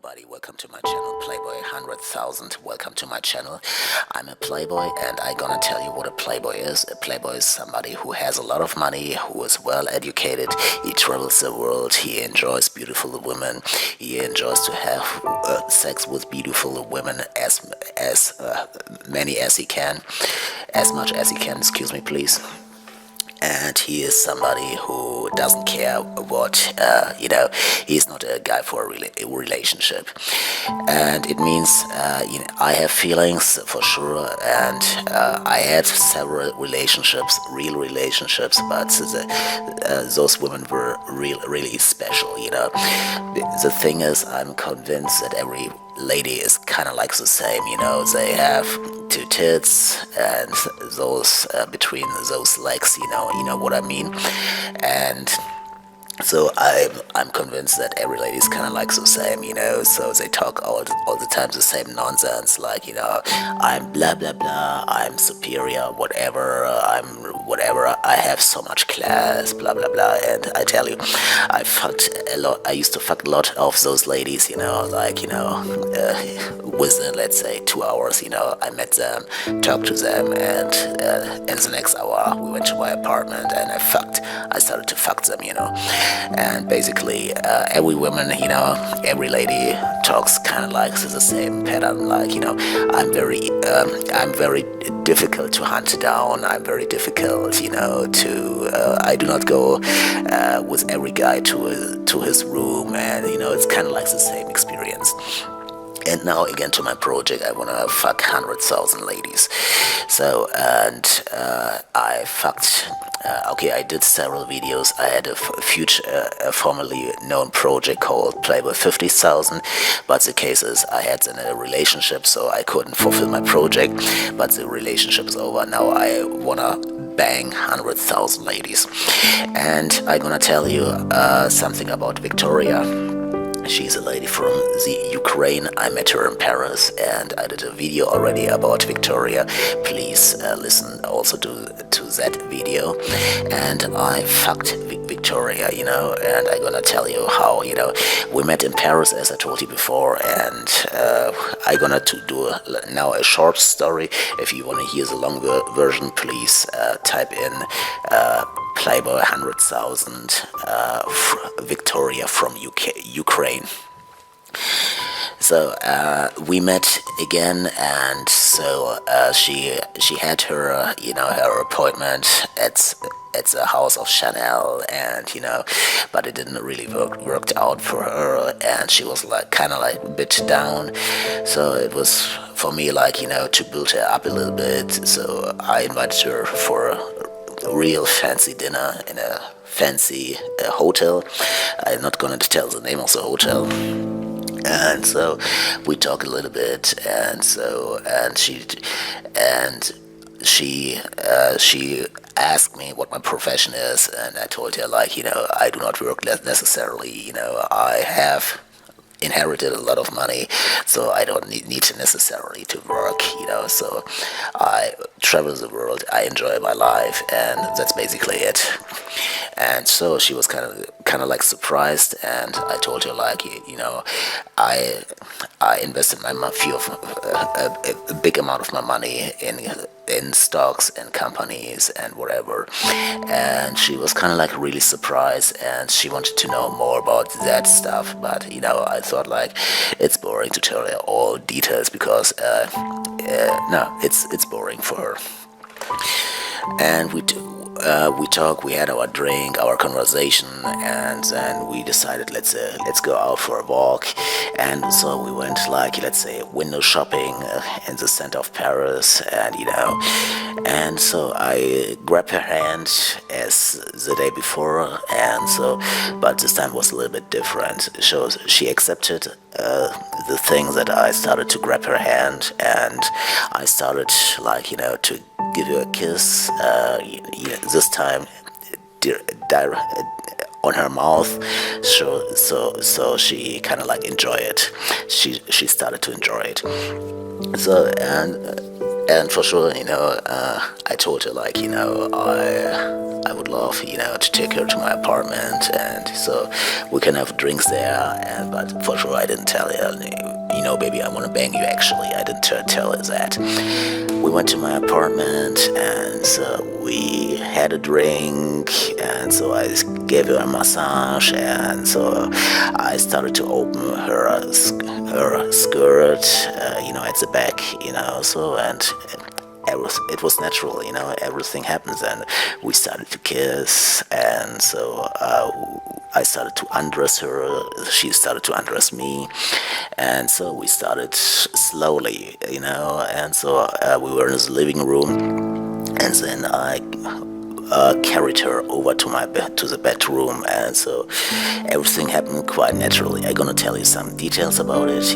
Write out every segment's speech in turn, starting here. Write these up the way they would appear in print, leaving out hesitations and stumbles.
buddy, welcome to my channel, Playboy 100,000. Welcome to my channel. I'm a Playboy and I'm gonna tell you what a Playboy is. A Playboy is somebody who has a lot of money, who is well educated, he travels the world, he enjoys beautiful women, he enjoys to have sex with beautiful women as many as he can, as much as he can, excuse me please. And he is somebody who doesn't care what, he's not a guy for a relationship. And it means, I have feelings for sure, and I had several relationships, real relationships, but those women were really special. The thing is, I'm convinced that every lady is kind of like the same, they have two tits and those between those legs, you know what I mean. And so I'm convinced that every lady is kind of like the same, so they talk all the time the same nonsense, like, I'm blah blah blah, I'm superior, whatever, I'm whatever, I have so much class, blah blah blah. And I tell you, I used to fuck a lot of those ladies, within, let's say, 2 hours, I met them, talked to them, and in the next hour we went to my apartment and I started to fuck them, and basically every woman, every lady talks kind of like the same pattern, like, I'm very difficult to hunt down, I'm very difficult, I do not go with every guy to his room, and it's kind of like the same experience. And now again to my project, I wanna fuck 100,000 ladies. So, and I fucked, I did several videos. I had a formerly known project called Playboy 50,000, but the case is I had a relationship, so I couldn't fulfill my project, but the relationship is over. Now I wanna bang 100,000 ladies. And I'm gonna tell you something about Victoriya. She's a lady from the Ukraine. I met her in Paris and I did a video already about Victoriya. Please listen also to that video. And I fucked Victoriya, and I'm gonna tell you how, we met in Paris, as I told you before, and I'm gonna do now a short story. If you wanna hear the long version, please type in Playboy 100,000 Victoriya from Ukraine. So we met again, and so she had her her appointment at the house of Chanel, and but it didn't really worked out for her, and she was like kind of like a bit down. So it was for me like to build her up a little bit. So I invited her for a real fancy dinner in a fancy hotel. I'm not gonna tell the name of the hotel. And so we talk a little bit, and she asked me what my profession is, and I told her, like, I do not work necessarily, I have inherited a lot of money, so I don't need necessarily to work, so I travel the world, I enjoy my life, and that's basically it. And so she was kind of like surprised, and I told her, like, I invested a big amount of my money in stocks and companies and whatever. And she was kind of like really surprised, and she wanted to know more about that stuff, but I thought, like, it's boring to tell her all details, because no, it's boring for her. And we talked, we had our drink, our conversation, and then we decided let's go out for a walk. And so we went, like, let's say, window shopping in the center of Paris, and so I grabbed her hand as the day before, and so, but this time was a little bit different. So she accepted the thing that I started to grab her hand, and I started, like, to give her a kiss, this time on her mouth, so she kind of like enjoy it. She started to enjoy it. So, and And for sure, I told her like, I would love, to take her to my apartment, and so we can have drinks there. And but for sure, I didn't tell her, baby, I want to bang you. Actually, I didn't tell her that. We went to my apartment, and so we had a drink, and so I gave her a massage, and so I started to open her skirt, at the back, so and. It was natural, everything happens, and we started to kiss, and so I started to undress her, she started to undress me, and so we started slowly, and so we were in the living room, and then I carried her over to the bedroom, and so everything happened quite naturally. I'm gonna tell you some details about it.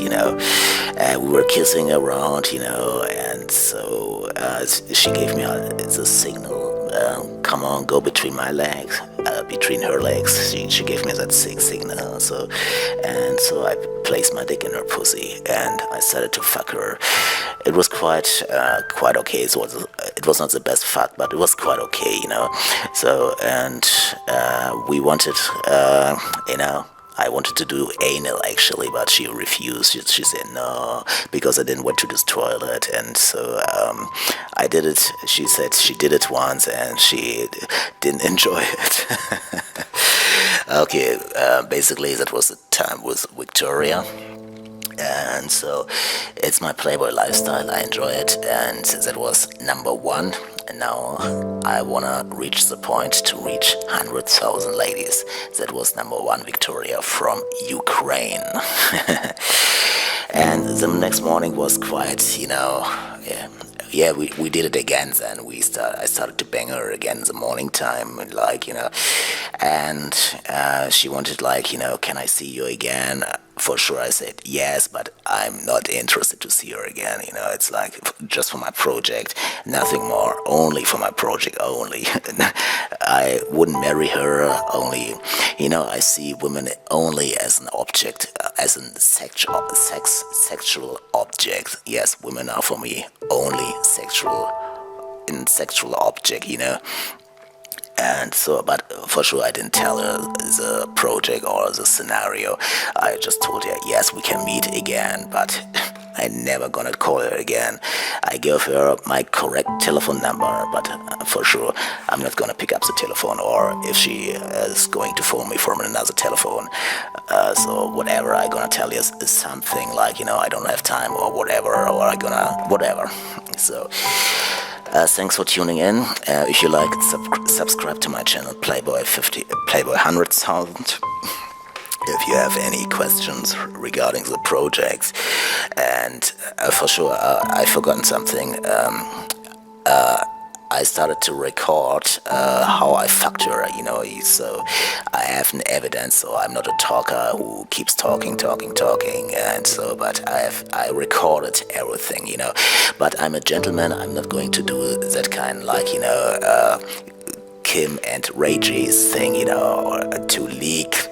We were kissing around, and so she gave me the signal. Come on, go between my legs, between her legs. She gave me that signal. So I placed my dick in her pussy, and I started to fuck her. It was quite okay. So it was not the best fuck, but it was quite okay, So and we wanted, I wanted to do anal actually, but she refused. She said no because I didn't went to this toilet, and so I did it. She said she did it once and she didn't enjoy it. Okay, basically that was the time with Victoriya. And so it's my Playboy lifestyle. I enjoy it, and that was number one. And now I wanna reach the point to reach 100,000 ladies. That was number one, Victoriya from Ukraine. And the next morning was quite, we did it again. Then I started to bang her again in the morning time, and she wanted like, can I see you again? For sure, I said yes, but I'm not interested to see her again. It's like just for my project, nothing more. Only for my project, only. I wouldn't marry her. Only, I see women only as an object, as a sexual object. Yes, women are for me only sexual object. And so, but for sure I didn't tell her the project or the scenario. I just told her, yes, we can meet again, but I never gonna call her again. I gave her my correct telephone number, but for sure I'm not gonna pick up the telephone, or if she is going to phone me from another telephone. So whatever I gonna tell you is something like, I don't have time or whatever, or I gonna whatever. So thanks for tuning in. If you like it, subscribe to my channel, Playboy 100,000. If you have any questions regarding the projects, and for sure I've forgotten something. I started to record how I fucked her, so I have an evidence. So I'm not a talker who keeps talking, and so, but I recorded everything, But I'm a gentleman. I'm not going to do that kind like, Kim and Ray J's thing, or to leak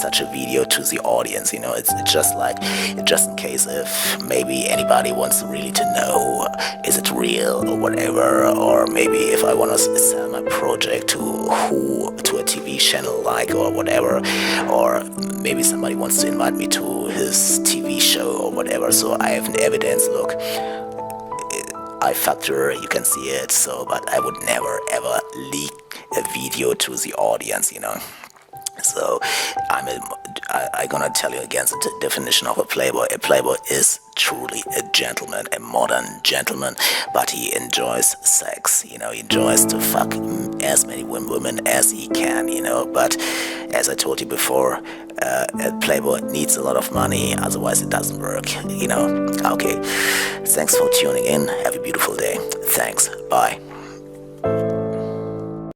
such a video to the audience. It's just like, just in case if maybe anybody wants really to know, is it real or whatever, or maybe if I want to sell my project to a TV channel like or whatever, or maybe somebody wants to invite me to his TV show or whatever. So I have an evidence. Look, I fucked her, you can see it. So, but I would never ever leak a video to the audience, So I'm gonna tell you again the definition of a playboy. A playboy is truly a gentleman, a modern gentleman, but he enjoys sex. He enjoys to fuck as many women as he can. But as I told you before, a playboy needs a lot of money, otherwise it doesn't work. Okay. Thanks for tuning in. Have a beautiful day. Thanks. Bye.